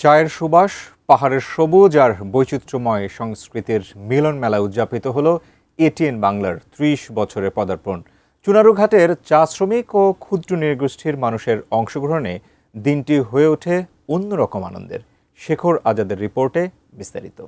চায়ের সুবাস, পাহাড়ের সবুজ আর বৈচিত্র্যময় সংস্কৃতির মিলন মেলা উদযাপিত হলো এটিএন বাংলার ৩০ বছরের পদার্পণ। চুনারুঘাটের চা শ্রমিক ও ক্ষুদ্র নৃগোষ্ঠীর মানুষের অংশগ্রহণে দিনটি হয়ে ওঠে অন্যরকম আনন্দের। শেখর আজাদের রিপোর্টে বিস্তারিত।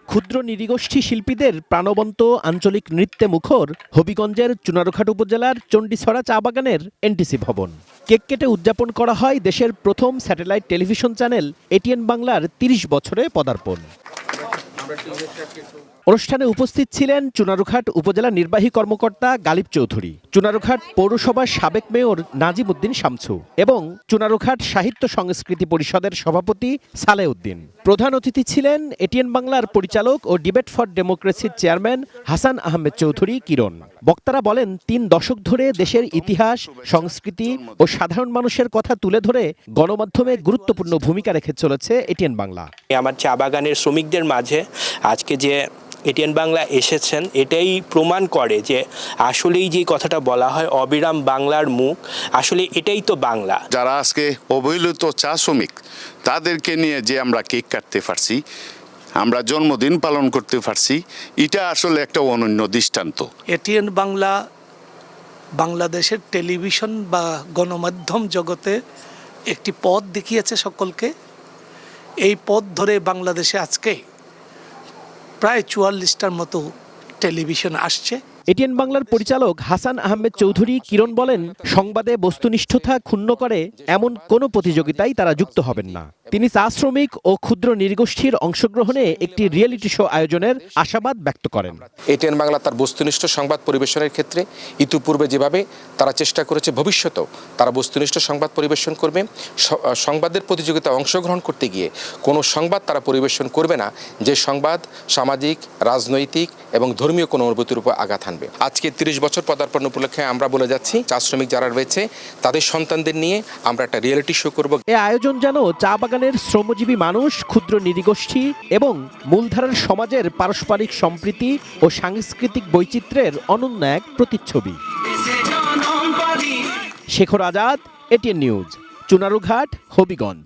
ক্ষুদ্র নৃগোষ্ঠী শিল্পীদের প্রাণবন্ত আঞ্চলিক নৃত্যে মুখর হবিগঞ্জের চুনারুঘাট উপজেলার চণ্ডীছড়া চা বাগানের এনটিসি ভবন। কেক কেটে উদযাপন করা হয় দেশের প্রথম স্যাটেলাইট টেলিভিশন চ্যানেল এটিএন বাংলার ৩০ বছরে পদার্পণ। অনুষ্ঠানে উপস্থিত ছিলেন চুনারুঘাট উপজেলা নির্বাহী কর্মকর্তা গালিব চৌধুরী, চুনারুঘাট পৌরসভার সাবেক মেয়র নাজিম উদ্দিন শামসু এবং চুনারুঘাট সাহিত্য সংস্কৃতি পরিষদের সভাপতি সালেহ উদ্দিন। প্রধান অতিথি ছিলেন এটিএন বাংলার পরিচালক ও ডিবেট ফর ডেমোক্রেসির চেয়ারম্যান হাসান আহমেদ চৌধুরী কিরণ। বক্তারা বলেন, ৩ দশক ধরে দেশের ইতিহাস, সংস্কৃতি ও সাধারণ মানুষের কথা তুলে ধরে গণমাধ্যমে গুরুত্বপূর্ণ ভূমিকা রেখে চলেছে এটিএন বাংলা। আমার চা বাগানের শ্রমিকদের মাঝে আজকে যে এটিএন বাংলা এসেছেন, এটাই প্রমাণ করে যে আসলেই যে কথাটা বলা হয় অবিরাম বাংলার মুখ, আসলে এটাই তো বাংলা। যারা আজকে অবহেলিত চা শ্রমিক, তাদেরকে নিয়ে যে আমরা কেক কাটতে পারছি, আমরা জন্মদিন পালন করতে পারছি, এটা আসলে একটা অনন্য দৃষ্টান্ত। এটিএন বাংলা বাংলাদেশের টেলিভিশন বা গণমাধ্যম জগতে একটি পথ দেখিয়েছে সকলকে। এই পথ ধরে বাংলাদেশে আজকে প্রায় ৪৪টার মতো টেলিভিশন আসছে। এটিএন বাংলার পরিচালক হাসান আহমেদ চৌধুরী কিরণ বলেন, সংবাদে বস্তুনিষ্ঠতা ক্ষুণ্ণ করে এমন কোনো প্রতিযোগিতায় তারা যুক্ত হবেন না। তিনি চা শ্রমিক ও ক্ষুদ্র নৃগোষ্ঠীর অংশগ্রহণে একটি রিয়েলিটি শো আয়োজনের আশাবাদ ব্যক্ত করেন। এটিএন বাংলা তার বস্তুনিষ্ঠ সংবাদ পরিবেশনের ক্ষেত্রে ইতিপূর্বে যেভাবে তারা চেষ্টা করেছে, ভবিষ্যতেও তারা বস্তুনিষ্ঠ সংবাদ পরিবেশন করবে। সংবাদের প্রতিযোগিতায় অংশগ্রহণ করতে গিয়ে কোনো সংবাদ তারা পরিবেশন করবে না যে সংবাদ সামাজিক, রাজনৈতিক এবং ধর্মীয় কোনো অনুভূতির উপর আঘাত আনবে। আজকে ৩০ বছর পদার্পণ উপলক্ষে আমরা বলে যাচ্ছি, চা শ্রমিক যারা রয়েছে তাদের সন্তানদের নিয়ে আমরা একটা রিয়েলিটি শো করব। এই আয়োজন যেন চা বাগানের শ্রমজীবী মানুষ, ক্ষুদ্র নৃগোষ্ঠী এবং মূলধারার সমাজের পারস্পরিক সম্প্রীতি ও সাংস্কৃতিক বৈচিত্র্যের অনন্য এক প্রতিচ্ছবি। Shekhar Azad, ATN news, Chunarughat, Habiganj.